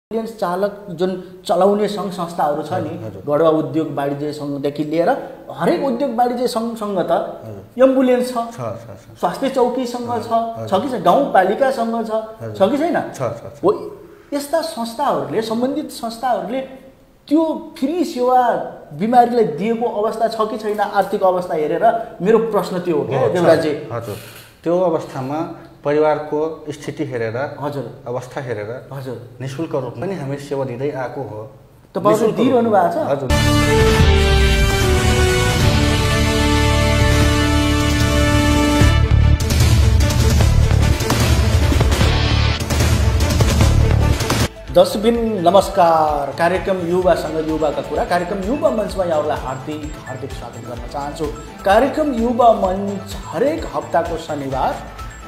Ambulance चालक जुन चलाउने सङ्घ संस्थाहरू छ नि गढवा उद्योग वाणिज्य सङ्घदेखि लिएर हरेक उद्योग वाणिज्य सङ्घसँग त एम्बुलेन्स छ स्वास्थ्य चौकीसँग छ कि छैन गाउँपालिकासँग छ कि छैन हो यस्ता संस्थाहरूले सम्बन्धित संस्थाहरूले त्यो फ्री सेवा बिमारीलाई दिएको अवस्था छ कि छैन आर्थिक अवस्था हेरेर मेरो प्रश्न त्यो हो क्या देवराजी हजुर त्यो अवस्थामा परिवारको स्थिति हेरेर हजुर अवस्था हेरेर हजुर निशुल्क रूपमा नि हामी सेवा दिँदै आएको हो तपाईहरु दिइरहनु भएको छ हजुर दर्शकबिन नमस्कार कार्यक्रम युवासँग युवाका कुरा कार्यक्रम युवा मञ्चमा यहाँहरूलाई हार्दिक स्वागत गर्न चाहन्छु कार्यक्रम युवा मञ्च हरेक हप्ताको शनिबार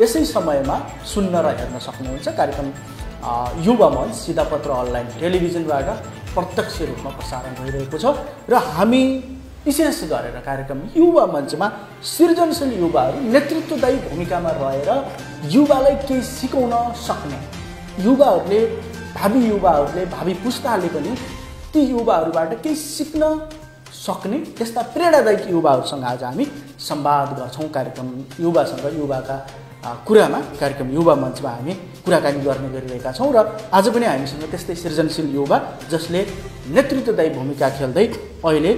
यसै समयमा सुन्न र हेर्न सक्नुहुन्छ कार्यक्रम युवा मञ्च सिधापत्र अनलाइन टेलिभिजनबाट प्रत्यक्ष रूपमा प्रसारण भइरहेको छ र हामी विशेष गरेर कार्यक्रम युवा मञ्चमा सृजनशील युवाहरू नेतृत्वदायी भूमिकामा रहेर युवालाई केही सिकाउन सक्ने युवाहरूले भावी पुस्ताले पनि ती युवाहरूबाट केही सिक्न सक्ने त्यस्ता प्रेरणादायक युवाहरूसँग आज हामी संवाद गर्छौँ कार्यक्रम युवासँग युवाका कुरामा कार्यक्रम युवा मञ्चमा हामी कुराकानी गर्ने गरिरहेका छौँ र आज पनि हामीसँग त्यस्तै सृजनशील युवा जसले नेतृत्वदायी भूमिका खेल्दै अहिले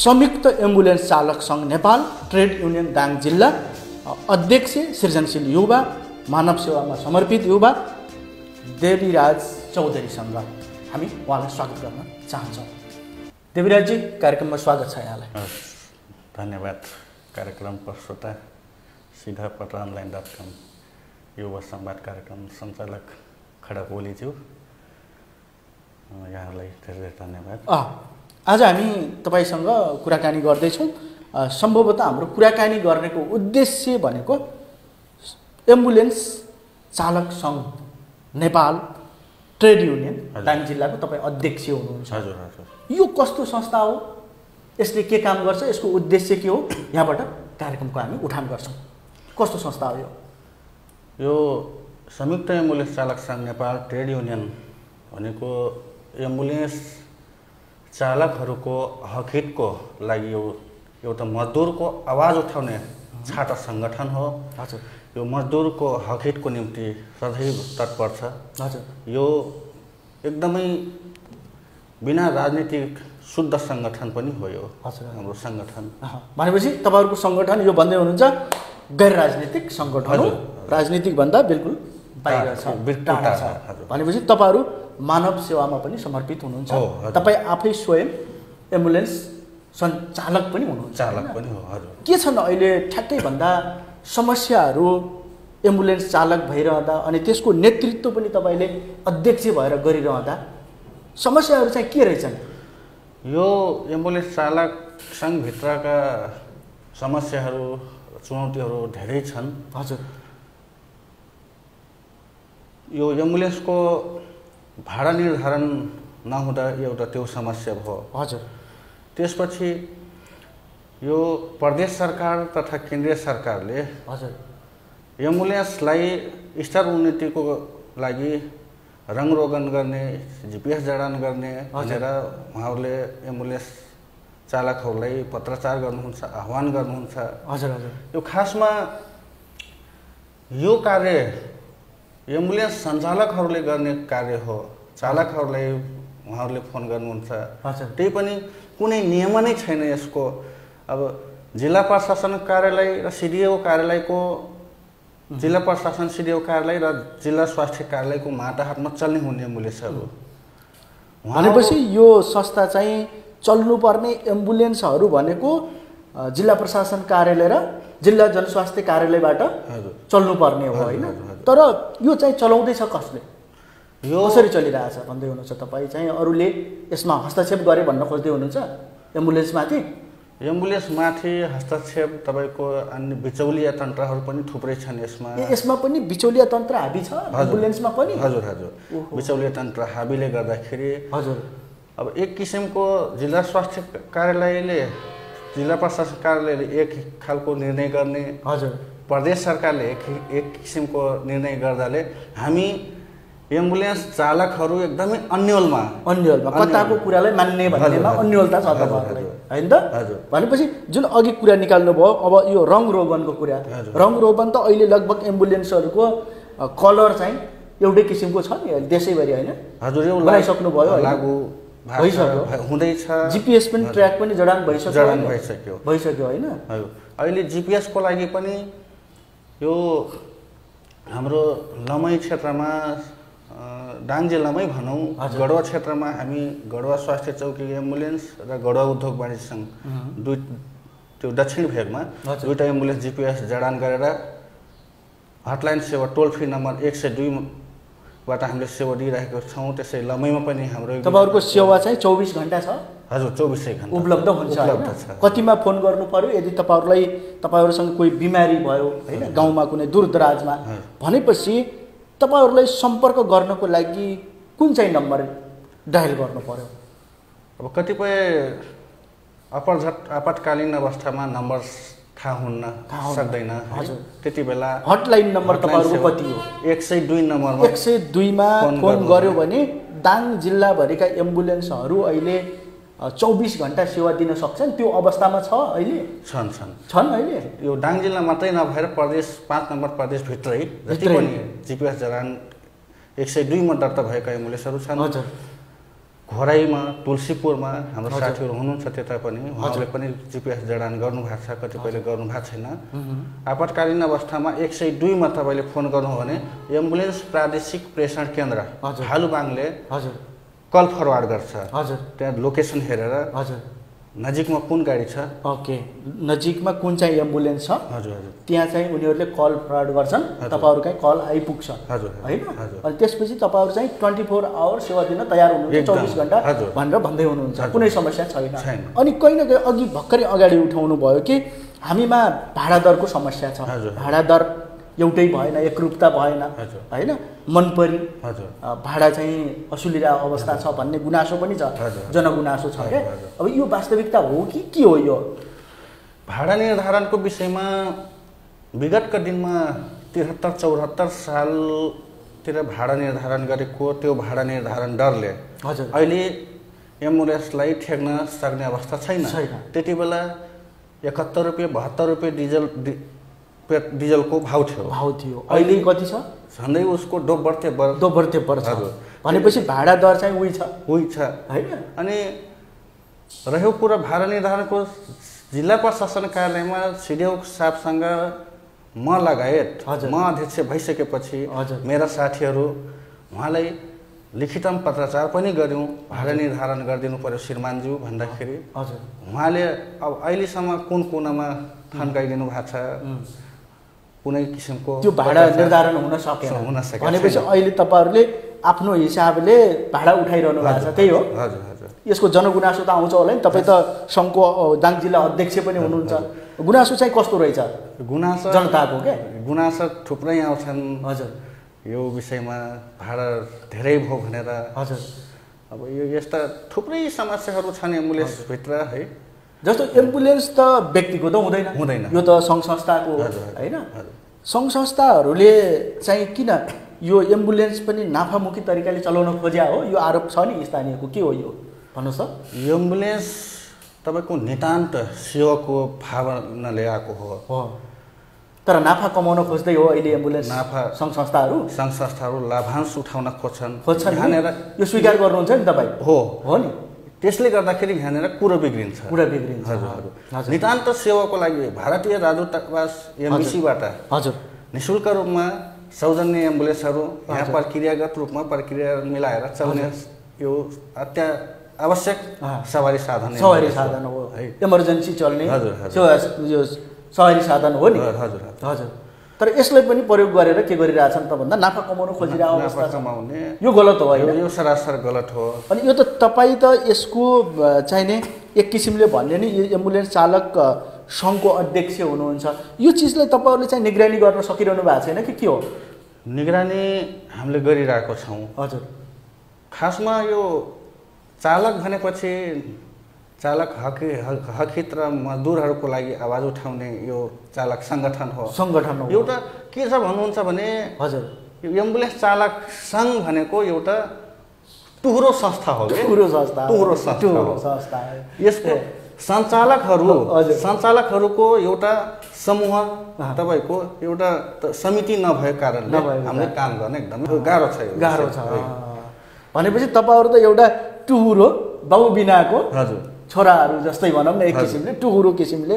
संयुक्त एम्बुलेन्स चालक सङ्घ नेपाल ट्रेड युनियन दाङ जिल्ला अध्यक्ष सृजनशील युवा मानव सेवामा समर्पित युवा देवीराज चौधरीसँग हामी उहाँलाई स्वागत गर्न चाहन्छौँ। देवीराजजी कार्यक्रममा स्वागत छ यहाँलाई। धन्यवाद। कार्यक्रम प्रस्तुता सिधापत्र अनलाइन.com युवा संवाद कार्यक्रम सञ्चालक खडक ओलीज्यू यहाँलाई धेरै धन्यवाद। आज हामी तपाईँसँग कुराकानी गर्दैछौँ। सम्भवतः हाम्रो कुराकानी गर्नेको उद्देश्य भनेको एम्बुलेन्स चालक सङ्घ नेपाल ट्रेड युनियन दाङ जिल्लाको तपाईँ अध्यक्ष हुनुहुन्छ। हजुर हजुर। यो कस्तो संस्था हो, यसले के काम गर्छ, यसको उद्देश्य के हो, यहाँबाट कार्यक्रमको हामी उठान गर्छौँ। कस्तो संस्था हो यो संयुक्त एम्बुलेन्स चालक सङ्घ नेपाल ट्रेड युनियन भनेको एम्बुलेन्स चालकहरूको हकहितको लागि एउटा मजदुरको आवाज उठाउने छात्र सङ्गठन हो। हजुर। यो मजदुरको हकहितको निम्ति सदैव तत्पर छ। हजुर। यो एकदमै बिना राजनीतिक शुद्ध सङ्गठन पनि हो यो हाम्रो सङ्गठन। भनेपछि तपाईँहरूको सङ्गठन यो भन्दै हुनुहुन्छ गैर राजनीतिक सङ्गठन हो, राजनीतिक भन्दा बिल्कुल बाहिर छ, टाढा छ। भनेपछि तपाईँहरू मानव सेवामा पनि समर्पित हुनुहुन्छ। तपाईँ आफै स्वयं एम्बुलेन्स सञ्चालक पनि हुनुहुन्छ। चालक पनि हो। हजुर। के छन् अहिले ठ्याक्कै भन्दा समस्याहरू एम्बुलेन्स चालक भइरहँदा अनि त्यसको नेतृत्व पनि तपाईँले अध्यक्ष भएर गरिरहँदा समस्याहरू चाहिँ के रहेछन्? यो एम्बुलेन्स चालक सङ्घभित्रका समस्याहरू चुनौतीहरू धेरै छन्। हजुर। यो एम्बुलेन्सको भाडा निर्धारण नहुँदा एउटा त्यो समस्या भयो। हजुर। त्यसपछि यो प्रदेश सरकार तथा केन्द्रीय सरकारले हजुर एम्बुलेन्सलाई स्तर उन्नतिको लागि रङरोगन गर्ने GPS जडान गर्ने भनेर उहाँहरूले एम्बुलेन्स चालकहरूलाई पत्रचार गर्नुहुन्छ, आह्वान गर्नुहुन्छ। हजुर हजुर। यो खासमा यो कार्य एम्बुलेन्स सञ्चालकहरूले गर्ने कार्य हो। चालकहरूलाई उहाँहरूले फोन गर्नुहुन्छ। त्यही पनि कुनै नियम नै छैन यसको। अब जिल्ला प्रशासन कार्यालय र CDO कार्यालयको जिल्ला प्रशासन CDO कार्यालय र जिल्ला स्वास्थ्य कार्यालयको माटाहातमा चल्ने हुने एम्बुलेन्सहरू भनेपछि यो संस्था चाहिँ चल्नुपर्ने एम्बुलेन्सहरू भनेको जिल्ला प्रशासन कार्यालय र जिल्ला जनस्वास्थ्य कार्यालयबाट चल्नुपर्ने हो होइन? तर यो चाहिँ चलाउँदैछ कसले, यो कसरी चलिरहेछ भन्दै हुनुहुन्छ तपाईँ? चाहिँ अरूले यसमा हस्तक्षेप गरे भन्न खोज्दै हुनुहुन्छ एम्बुलेन्समाथि? एम्बुलेन्समाथि हस्तक्षेप तपाईँको अन्य बिचौलिया तन्त्रहरू पनि थुप्रै छन् यसमा। यसमा पनि बिचौलिया तन्त्र हाबी छ एम्बुलेन्समा पनि? हजुर हजुर। बिचौलिया तन्त्र हाबीले गर्दाखेरि हजुर अब एक किसिमको जिल्ला स्वास्थ्य कार्यालयले जिल्ला प्रशासन कार्यालयले एक खालको निर्णय गर्ने, हजुर, प्रदेश सरकारले एक किसिमको निर्णय गर्दाले हामी एम्बुलेन्स चालकहरू एकदमै अन्यलमा कताको कुरालाई मान्ने भन्नेमा अन्यलता छ तपाईँहरूलाई होइन त भनेपछि जुन अघि कुरा निकाल्नु भयो अब यो रङ रोगनको कुरा रङ रोगन त अहिले लगभग एम्बुलेन्सहरूको कलर चाहिँ एउटै किसिमको छ नि देशैभरि होइन हजुर यो बनाइसक्नु भयो लागु भइसक्यो हुँदैछ जिपिएस पनि ट्र्याक पनि जडान भइसक्यो होइन अहिले जिपिएसको लागि पनि यो हाम्रो लमई क्षेत्रमा दाङ जिल्लामै भनौँ गढवा क्षेत्रमा हामी गढवा स्वास्थ्य चौकी एम्बुलेन्स र गढवा उद्योग वाणिज्य सङ्घ त्यो दक्षिण भेगमा दुईवटा एम्बुलेन्स जिपिएस जडान गरेर हटलाइन सेवा टोल फ्री नम्बर 102बाट हामीले सेवा दिइरहेको छौँ। त्यसै लमैमा पनि हाम्रो तपाईँहरूको सेवा चाहिँ 24 घण्टा छ हजुर 24 घण्टा उपलब्ध हुन्छ कतिमा फोन गर्नु पर्यो यदि तपाईँहरूसँग कोही बिमारी भयो होइन गाउँमा कुनै दूरदराजमा भनेपछि तपाईहरूलाई सम्पर्क गर्नको लागि कुन चाहिँ नम्बर डायल गर्नु पर्यो? अब कतिपय आपतकालीन अवस्थामा नम्बर थाहा हुन्न सक्दैन त्यति बेला हटलाइन नम्बर तपाईँहरूको कति हो? 102 नम्बरमा 102 मा फोन गर्यो भने दाङ जिल्लाभरिका एम्बुलेन्सहरू अहिले 24 घण्टा सेवा दिन सक्छन् त्यो अवस्थामा छ अहिले छन् अहिले यो दाङ जिल्ला मात्रै नभएर प्रदेश 5 नम्बर प्रदेशभित्रै जति पनि जिपिएस जडान 102 मा दर्ता भएका एम्बुलेन्सहरू छन्। घोराईमा तुलसीपुरमा हाम्रो साथीहरू हुनुहुन्छ त्यता पनि उहाँहरूले पनि जिपिएस जडान गर्नुभएको छ कतिपयले गर्नुभएको छैन। आपतकालीन अवस्थामा 102 मा तपाईँले फोन गर्नु हो भने एम्बुलेन्स प्रादेशिक प्रेषण केन्द्र हालुबाङले कल फरवार्ड गर्छ त्यहाँ लोकेसन हेरेर नजिकमा कुन गाडी छ ओके नजिकमा कुन चाहिँ एम्बुलेन्स छ त्यहाँ चाहिँ उनीहरूले कल फरवार्ड गर्छन् तपाईँहरूकै कल आइपुग्छ होइन अनि त्यसपछि तपाईँहरू चाहिँ 24 आवर सेवा दिन तयार हुनुहुन्छ 24 घण्टा भनेर भन्दै हुनुहुन्छ कुनै समस्या छैन। अनि कहीँ न कहीँ अघि भर्खरै अगाडि उठाउनु भयो कि हामीमा भाडा दरको समस्या छ भाडा दर एउटै भएन एकरूपता भएन होइन मनपरी भाडा चाहिँ असुलिरहेको अवस्था छ भन्ने गुनासो पनि छ जनगुनासो छ क्या। अब यो वास्तविकता हो कि के हो? यो भाडा निर्धारणको विषयमा विगतका दिनमा 73-74 सालतिर भाडा निर्धारण गरेको त्यो भाडा निर्धारण दरले अहिले एम्बुलेन्सलाई ठेक्न सक्ने अवस्था छैन। त्यति बेला 71 रुपियाँ 72 रुपियाँ डिजलको भाउ थियो अहिले कति छ? झन्डै उसको दोब्बर तेब्बर छ भनेपछि भाडा दर चाहिँ उही छ होइन। अनि रह्यो कुरा भाडा निर्धारणको जिल्ला प्रशासन कार्यालयमा सिडिओ साहबसँग म लगायत म अध्यक्ष भइसकेपछि मेरा साथीहरू उहाँलाई लिखितमा पत्रचार पनि गर्यौँ भाडा निर्धारण गरिदिनु पर्यो श्रीमानज्यू भन्दाखेरि उहाँले अब अहिलेसम्म कुन कुनामा थन्काइदिनु भएको छ कुनै किसिमको त्यो भाडा निर्धारण हुन सकेन भनेपछि अहिले तपाईँहरूले आफ्नो हिसाबले भाडा उठाइरहनु भएको छ त्यही हो? यसको जनगुनासो त आउँछ होला नि तपाईँ त सङ्घको दाङ जिल्ला अध्यक्ष पनि हुनुहुन्छ गुनासो चाहिँ कस्तो रहेछ? गुनासो जनताको क्या गुनासो थुप्रै आउँछन् यो विषयमा भाडा धेरै भयो भनेर अब यो यस्ता थुप्रै समस्याहरू छन् एम्बुलेन्सभित्र है। जस्तो एम्बुलेन्स त व्यक्तिको त हुँदैन यो त सङ्घ संस्थाको होइन। सङ्घ संस्थाहरूले चाहिँ किन यो एम्बुलेन्स पनि नाफामुखी तरिकाले चलाउन खोज्या हो? यो आरोप छ नि स्थानीयको के हो यो भन्नुहोस् त? एम्बुलेन्स तपाईँको नितान्त सेवाको भावनाले आएको हो तर नाफा कमाउन खोज्दै हो अहिले एम्बुलेन्स सङ्घ संस्थाहरू लाभांश उठाउन खोज्छन् यहाँनिर यो स्वीकार गर्नुहुन्छ नि तपाईँ? हो नि त्यसले गर्दाखेरि यहाँनिर कुरा बिग्रिन्छ हजुर नितान्त सेवाको लागि भारतीय राजदूतावास एमबिसीबाट निःशुल्क रूपमा सौजन्य एम्बुलेन्सहरू यहाँ प्रक्रियागत रूपमा प्रक्रिया मिलाएर चल्ने यो आवश्यक सवारी साधन हो इमर्जेन्सी चल्ने सवारी साधन हो नि हजुर। तर यसलाई पनि प्रयोग गरेर के गरिरहेछन् त भन्दा नाफा कमाउन खोजिरहेको अवस्था कमाउने यो गलत हो होइन? यो सरासर गलत हो। अनि यो त तपाईँ त यसको चाहिने एक किसिमले भन्ने नि एम्बुलेन्स चालक सङ्घको अध्यक्ष हुनुहुन्छ यो चिजलाई तपाईँहरूले चाहिँ निगरानी गर्न सकिरहनु भएको छैन कि के हो? निगरानी हामीले गरिरहेको छौँ हजुर। खासमा यो चालक भनेपछि चालक हकहित र मजदुरहरूको लागि आवाज उठाउने यो चालक सङ्गठन हो एउटा के छ भन्नुहुन्छ भने हजुर एम्बुलेन्स चालक सङ्घ भनेको एउटा टुहुरो संस्था हो कि टुहुरो संस्था यसको सञ्चालकहरूको एउटा समूह तपाईँको एउटा समिति नभएको कारणले हामीले काम गर्न एकदमै गाह्रो छ भनेपछि तपाईँहरू त एउटा टुहुरो बाउ बिनाको हजुर छोराहरू जस्तै भनौँ न एक किसिमले टुहुरो किसिमले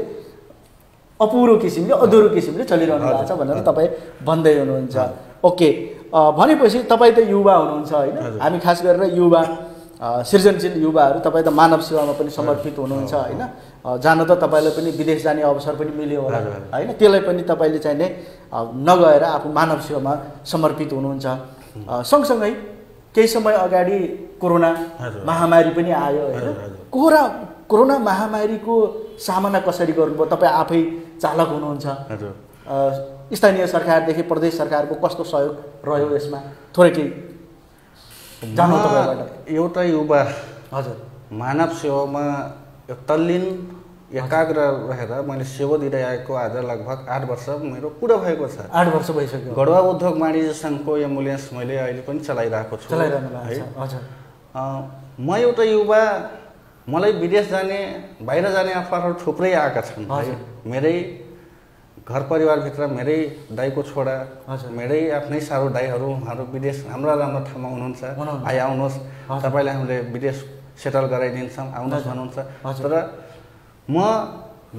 अपुरो किसिमले अधुरो किसिमले चलिरहनु भएको छ भनेर तपाईँ भन्दै हुनुहुन्छ ओके भनेपछि तपाईँ त युवा हुनुहुन्छ होइन हामी खास गरेर युवा सृजनशील युवाहरू तपाईँ त मानव सेवामा पनि समर्पित हुनुहुन्छ होइन जान त तपाईँलाई पनि विदेश जाने अवसर पनि मिल्यो होला होइन त्यसलाई पनि तपाईँले चाहिँ नै नगएर आफू मानव सेवामा समर्पित हुनुहुन्छ सँगसँगै केही समय अगाडि कोरोना महामारी पनि आयो होइन कोरोना महामारीको सामना कसरी गर्नुभयो तपाईँ आफै चालक हुनुहुन्छ स्थानीय सरकारदेखि प्रदेश सरकारको कस्तो सहयोग रह्यो यसमा थोरै केही जान्नु तपाईँबाट एउटा युवा हजुर मानव सेवामा तल्लीन एकाग्र रहेर मैले सेवा दिँदै आएको आज लगभग 8 वर्ष मेरो पुरा भएको छ 8 वर्ष भइसक्यो गढवा उद्योग वाणिज्य सङ्घको एम्बुलेन्स मैले अहिले पनि चलाइरहेको छु हजुर म एउटा युवा मलाई विदेश जाने बाहिर जाने अफरहरू थुप्रै आएका छन् मेरै घर परिवारभित्र मेरै दाइको छोरा मेरै आफ्नै सारो दाइहरू उहाँहरू विदेश राम्रो राम्रो ठाउँमा हुनुहुन्छ आउनुहोस् तपाईँलाई हामीले विदेश सेटल गराइदिन्छौँ आउनुहोस् भन्नुहुन्छ तर म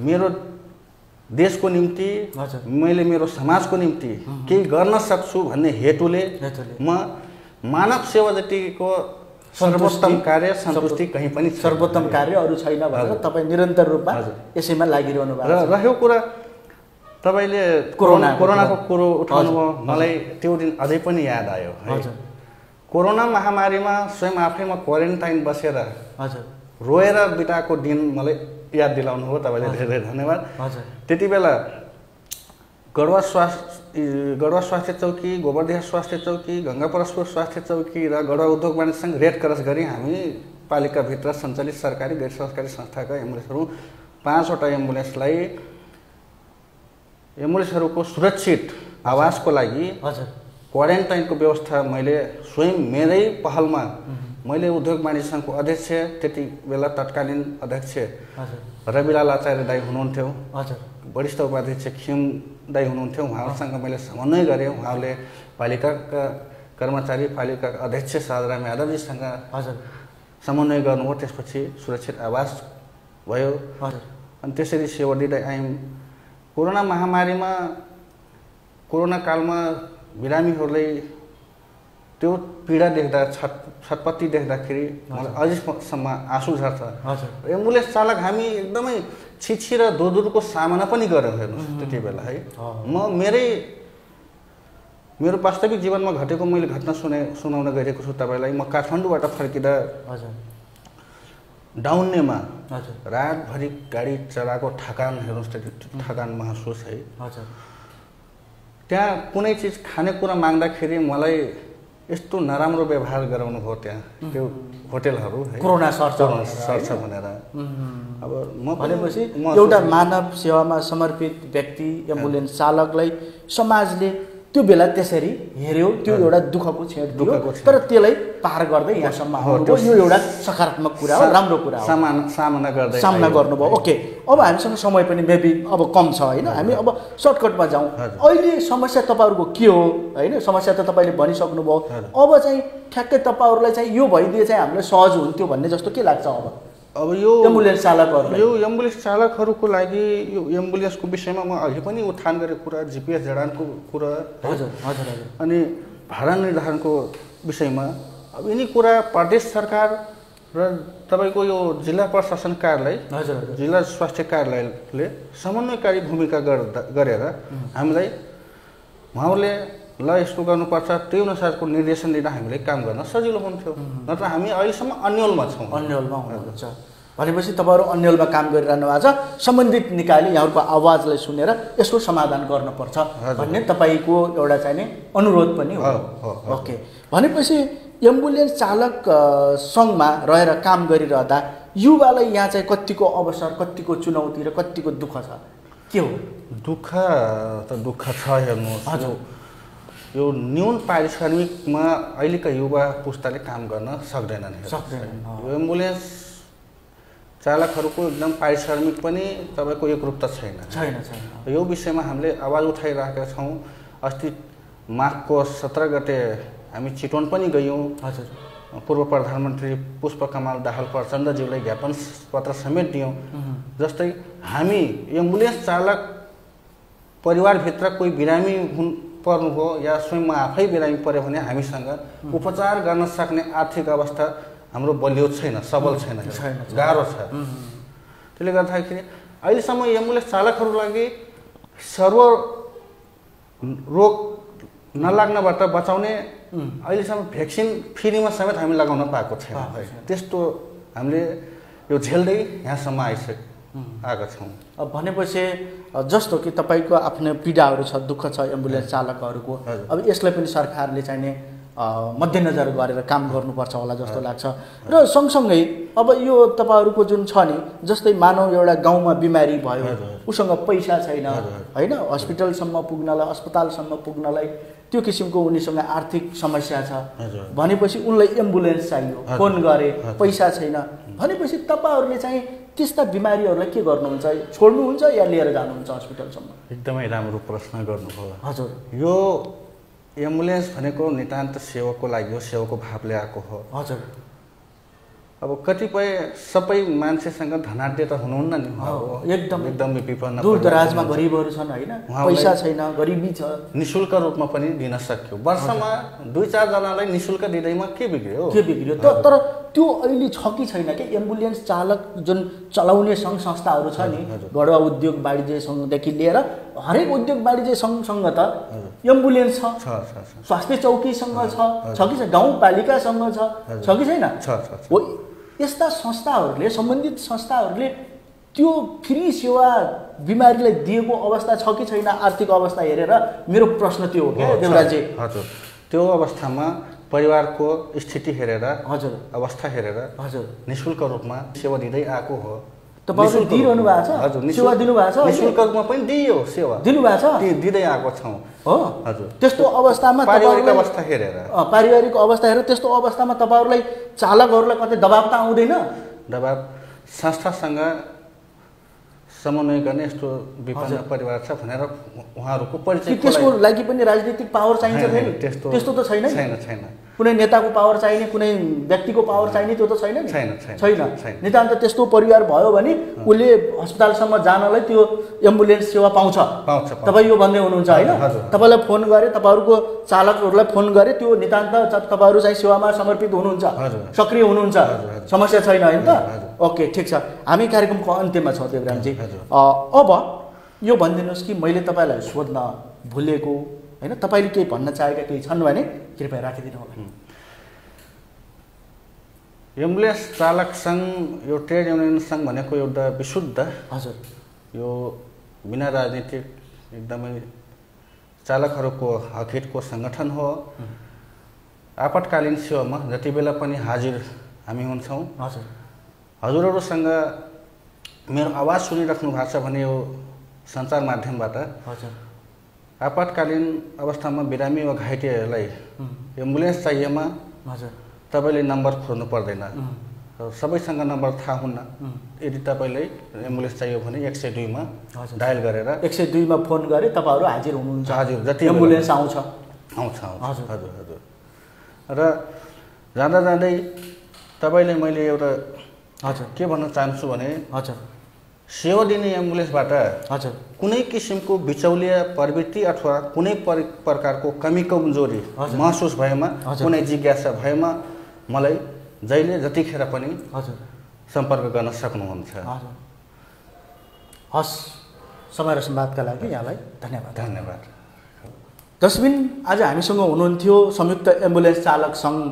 मेरो देशको निम्ति मैले मेरो समाजको निम्ति केही गर्न सक्छु भन्ने हेतुले म मानव सेवा जतिको सर्वोत्तम कार्य सन्तुष्टि कहीँ पनि सर्वोत्तम कार्य अरू छैन भनेर तपाईँ निरन्तर रूपमा यसैमा लागिरहनु भएको छ रह्यो कुरा तपाईँले कोरोनाको कुरो उठाउनुभयो मलाई त्यो दिन अझै पनि याद आयो है कोरोना महामारीमा स्वयं आफैमा क्वारेन्टाइन बसेर रोएर बिताएको दिन मलाई याद दिलाउनु हो तपाईँले धेरै धेरै धन्यवाद त्यति बेला गढवा स्वास्थ्य चौकी गोबरदेहा स्वास्थ्य चौकी गङ्गापरस्पुर स्वास्थ्य चौकी र गढवा उद्योग वाणिज्य सङ्घ रेड क्रस गरी हामी पालिकाभित्र सञ्चालित सरकारी गैर सरकारी संस्थाका एम्बुलेन्सहरू 5 वटा एम्बुलेन्सहरूको सुरक्षित आवासको लागि क्वारेन्टाइनको व्यवस्था मैले स्वयं मेरै पहलमा मैले उद्योग वाणिज्य सङ्घको अध्यक्ष त्यति बेला तत्कालीन अध्यक्ष रविलाल आचार्य दाई हुनुहुन्थ्यो वरिष्ठ उपाध्यक्ष खिम दाई हुनुहुन्थ्यो उहाँहरूसँग मैले समन्वय गरेँ उहाँहरूले पालिकाका कर्मचारी पालिकाका अध्यक्ष साधराम यादवजीसँग समन्वय गर्नुभयो त्यसपछि सुरक्षित आवास भयो अनि त्यसरी सेवा दिँदै आयौँ कोरोना महामारीमा कोरोना कालमा बिरामीहरूलाई त्यो पीडा देख्दा छटपट्टि देख्दाखेरि मलाई अझैसम्म आँसु झर्छ एम्बुलेन्स चालक हामी एकदमै छिछि र दोधुरको सामना पनि गरेर हेर्नुहोस् त्यति बेला है म मेरो वास्तविक जीवनमा घटेको मैले घटना सुनाउन गइरहेको छु तपाईँलाई म काठमाडौँबाट फर्किँदा डाउन्नेमा रातभरि गाडी चलाएको थकान हेर्नुहोस् थकान महसुस है त्यहाँ कुनै चिज खानेकुरा माग्दाखेरि मलाई यस्तो नराम्रो व्यवहार गराउनु भयो त्यहाँ त्यो होटेलहरू कोरोना सर्छ भनेर अब म भनेपछि एउटा मानव सेवामा समर्पित व्यक्ति एम्बुलेन्स चालकलाई समाजले त्यो बेला त्यसरी हेर्यो त्यो एउटा दुःखको छेड दियो तर त्यसलाई पार गर्दै यहाँसम्म आउनुभयो यो एउटा सकारात्मक कुरा हो राम्रो कुरा हो सामना गर्नुभयो ओके अब हामीसँग समय पनि मेबी अब कम छ होइन हामी अब सर्टकटमा जाउँ अहिले समस्या तपाईँहरूको के हो होइन समस्या त तपाईँले भनिसक्नुभयो अब चाहिँ ठ्याक्कै तपाईँहरूलाई चाहिँ यो भइदिए चाहिँ हामीलाई सहज हुन्थ्यो भन्ने जस्तो के लाग्छ अब यो एम्बुलेन्स चालकहरूको लागि यो एम्बुलेन्सको विषयमा म अघि पनि उत्थान गरेको कुरा जिपिएस जडानको कुरा अनि भाडा निर्धारणको विषयमा अब यिनी कुरा प्रदेश सरकार र तपाईँको यो जिल्ला प्रशासन कार्यालय जिल्ला स्वास्थ्य कार्यालयले समन्वयकारी भूमिका गरेर हामीलाई उहाँहरूले ल यस्तो गर्नुपर्छ त्यो अनुसारको निर्देशन दिँदा हामीले काम गर्न सजिलो हुन्थ्यो नत्र हामी अहिलेसम्म अन्यलमा छौँ अन्यलमा हुनुहुन्छ भनेपछि तपाईँहरू अन्यलमा काम गरिरहनु भएको छ सम्बन्धित निकायले यहाँहरूको आवाजलाई सुनेर यसको समाधान गर्नुपर्छ भन्ने तपाईँको एउटा चाहिने अनुरोध पनि हो ओके भनेपछि एम्बुलेन्स चालक सङ्घमा रहेर काम गरिरहँदा युवालाई यहाँ चाहिँ कतिको अवसर कतिको चुनौती र कतिको दुःख छ के हो दुःख त दुःख छ हेर्नुहोस् यो न्यून पारिश्रमिकमा अहिलेका युवा पुस्ताले काम गर्न सक्दैनन्। यो एम्बुलेन्स चालकहरूको एकदम पारिश्रमिक पनि तपाईँको एकरूपता छैन। यो विषयमा हामीले आवाज उठाइरहेका छौँ। अस्ति माघको 17 गते हामी चितवन पनि गयौँ। पूर्व प्रधानमन्त्री पुष्पकमल दाहाल प्रचण्डज्यूलाई ज्ञापन पत्र समेत दियौँ। जस्तै हामी एम्बुलेन्स चालक परिवारभित्र कोही बिरामी पर्नु हो या स्वयं आफै बिरामी पर्यो भने हामीसँग उपचार गर्न सक्ने आर्थिक अवस्था हाम्रो बलियो छैन, सबल छैन, गाह्रो छ। त्यसले गर्दाखेरि अहिलेसम्म एम्बुलेन्स चालकहरूको लागि सर्वरोग नलाग्नबाट बचाउने अहिलेसम्म भ्याक्सिन फ्रीमा समेत हामी लगाउन पाएको छैन। त्यस्तो हामीले यो झेल्दै यहाँसम्म आएका छौँ। भनेपछि जस्तो कि तपाईँको आफ्नो पीडाहरू छ, दुःख छ एम्बुलेन्स चालकहरूको, अब यसलाई पनि सरकारले चाहिने मध्यनजर गरेर काम गर्नुपर्छ होला जस्तो लाग्छ। र सँगसँगै अब यो तपाईँहरूको जुन छ नि, जस्तै मानव एउटा गाउँमा बिमारी भयो, उसँग पैसा छैन होइन, हस्पिटलसम्म पुग्नलाई, अस्पतालसम्म पुग्नलाई त्यो किसिमको उनीसँग आर्थिक समस्या छ भनेपछि उनलाई एम्बुलेन्स चाहियो, फोन गरे पैसा छैन भनेपछि तपाईँहरूले चाहिँ त्यस्ता बिमारीहरूलाई के गर्नुहुन्छ? छोड्नुहुन्छ या लिएर जानुहुन्छ हस्पिटलसम्म? एकदमै राम्रो प्रश्न गर्नुभयो। हजुर, यो एम्बुलेन्स भनेको नितान्त सेवाको लागि हो, सेवाको भावले आएको हो। हजुर, अब कतिपय सबै मान्छेसँग धनाढ्य त हुनुहुन्न नि, एकदम विपन्न दूरदराजमा गरिबहरू छन् होइन, पैसा छैन, गरिबी छ, निशुल्क रूपमा पनि दिन सक्यो। वर्षमा 2-4 जनालाई निशुल्क दिँदैमा के बिग्रियो? तर त्यो अहिले छ कि छैन कि एम्बुलेन्स चालक जुन चलाउने सङ्घ संस्थाहरू छ नि, गढुवा उद्योग वाणिज्य सङ्घदेखि लिएर हरेक उद्योग वाणिज्य सङ्घसँग त एम्बुलेन्स छ, स्वास्थ्य चौकीसँग छ कि छैन, गाउँपालिकासँग छ कि छैन? यस्ता संस्थाहरूले, सम्बन्धित संस्थाहरूले त्यो फ्री सेवा बिमारीलाई दिएको अवस्था छ कि छैन? आर्थिक अवस्था हेरेर मेरो प्रश्न त्यो हो क्या देवराजी। हजुर, त्यो अवस्थामा परिवारको स्थिति हेरेर, हजुर, अवस्था हेरेर, हजुर, निशुल्क रूपमा सेवा दिँदै आएको हो। तपाईँले दिइरहनु भएको छ? हजुर, सेवा दिनुभएको छ, निशुल्क रूपमा पनि दियो, सेवा दिनुभएको छ, दिँदै आएको छौँ। हो, हजुर। त्यस्तो अवस्थामा पारिवारिक अवस्था हेरेर, पारिवारिक अवस्था हेरेर त्यस्तो अवस्थामा तपाईँहरूलाई चालकहरूलाई कतै दबाब त आउँदैन? दबाब संस्थासँग समन्वय गर्ने यस्तो विपन्न परिवार छ भनेर उहाँहरूको परिचय, त्यसको लागि पनि राजनीतिक पावर चाहिन्छ फेरि? त्यस्तो त छैन। कुनै नेताको पावर चाहिने, कुनै व्यक्तिको पावर चाहिने, त्यो त छैन। नितान्त त्यस्तो परिवार भयो भने उसले अस्पतालसम्म जानलाई त्यो एम्बुलेन्स सेवा पाउँछ। तपाईँ यो भन्दै हुनुहुन्छ होइन? तपाईँलाई फोन गरे, तपाईँहरूको चालकहरूलाई फोन गरे, त्यो नितान्त तपाईँहरू चाहिँ सेवामा समर्पित हुनुहुन्छ, सक्रिय हुनुहुन्छ, समस्या छैन होइन त? ओके, ठिक छ। हामी कार्यक्रमको अन्त्यमा छौँ देवरामजी। अब यो भनिदिनुहोस् कि मैले तपाईँलाई सोध्न भुलेको होइन, तपाईँले केही भन्न चाहेका केही छन् भने कृपया राखिदिनु होला। एम्बुलेन्स चालक सङ्घ, यो ट्रेड युनियन सङ्घ भनेको एउटा विशुद्ध, हजुर, यो बिना राजनीतिक एकदमै चालकहरूको हकहितको सङ्गठन हो। आपतकालीन सेवामा जति बेला पनि हाजिर हामी हुन्छौँ। हजुर, हजुरहरूसँग मेरो आवाज सुनिराख्नु भएको छ भने यो सञ्चार माध्यमबाट, हजुर, आपतकालीन अवस्थामा बिरामी वा घाइतेहरूलाई एम्बुलेन्स चाहिएमा हजुर, तपाईँले नम्बर खोज्नु पर्दैन। सबैसँग नम्बर थाहा हुन्न। यदि तपाईँलाई एम्बुलेन्स चाहियो भने 102मा डायल गरेर 102मा फोन गरे तपाईँहरू हाजिर हुनुहुन्छ। हजुर, जति एम्बुलेन्स आउँछ। हजुर, हजुर। र जाँदा जाँदै तपाईँले मैले एउटा हजुर के भन्न चाहन्छु भने, हजुर, सेवा दिने एम्बुलेन्सबाट हजुर कुनै किसिमको बिचौलिया प्रवृत्ति अथवा कुनै प्रकारको कमी कमजोरी महसुस भएमा, कुनै जिज्ञासा भएमा मलाई जहिले जतिखेर पनि हजुर सम्पर्क गर्न सक्नुहुन्छ। हजुर, हस्, समय र संवादका लागि यहाँलाई धन्यवाद। धन्यवाद। दशबिन आज हामीसँग हुनुहुन्थ्यो संयुक्त एम्बुलेन्स चालक सङ्घ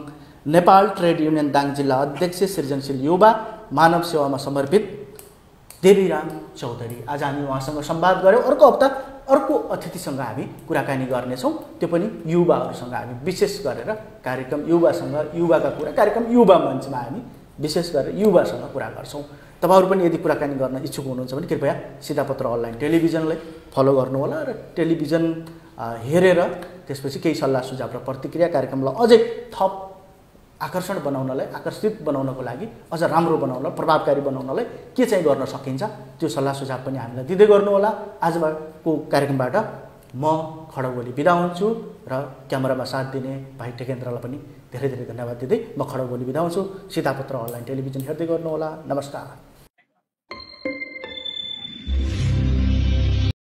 नेपाल ट्रेड युनियन दाङ जिल्ला अध्यक्ष सृजनशील युवा मानव सेवामा समर्पित देवीराम चौधरी। आज हामी उहाँसँग संवाद गऱ्यौँ। अर्को हप्ता अर्को अतिथिसँग हामी कुराकानी गर्नेछौँ, त्यो पनि युवाहरूसँग। हामी विशेष गरेर कार्यक्रम युवासँग, युवाका कुरा, कार्यक्रम युवा मञ्चमा हामी विशेष गरेर युवासँग कुरा गर्छौँ। तपाईँहरू पनि यदि कुराकानी गर्न इच्छुक हुनुहुन्छ भने कृपया सिधापत्र अनलाइन टेलिभिजनलाई फलो गर्नुहोला र टेलिभिजन हेरेर त्यसपछि केही सल्लाह सुझाव र प्रतिक्रिया कार्यक्रमलाई अझै थप आकर्षण बनाउनलाई, आकर्षित बनाउनको लागि, अझ राम्रो बनाउनलाई, प्रभावकारी बनाउनलाई के चाहिँ गर्न सकिन्छ त्यो सल्लाह सुझाव पनि हामीलाई दिँदै गर्नुहोला। आजको कार्यक्रमबाट म खड्ग ओली बिदा हुन्छु र क्यामेरामा साथ दिने भाइ टेकेन्द्रलाई पनि धेरै धेरै धन्यवाद दिँदै म खड्ग ओली बिदा हुन्छु। सीतापुत्र अनलाइन टेलिभिजन हेर्दै गर्नुहोला। नमस्कार।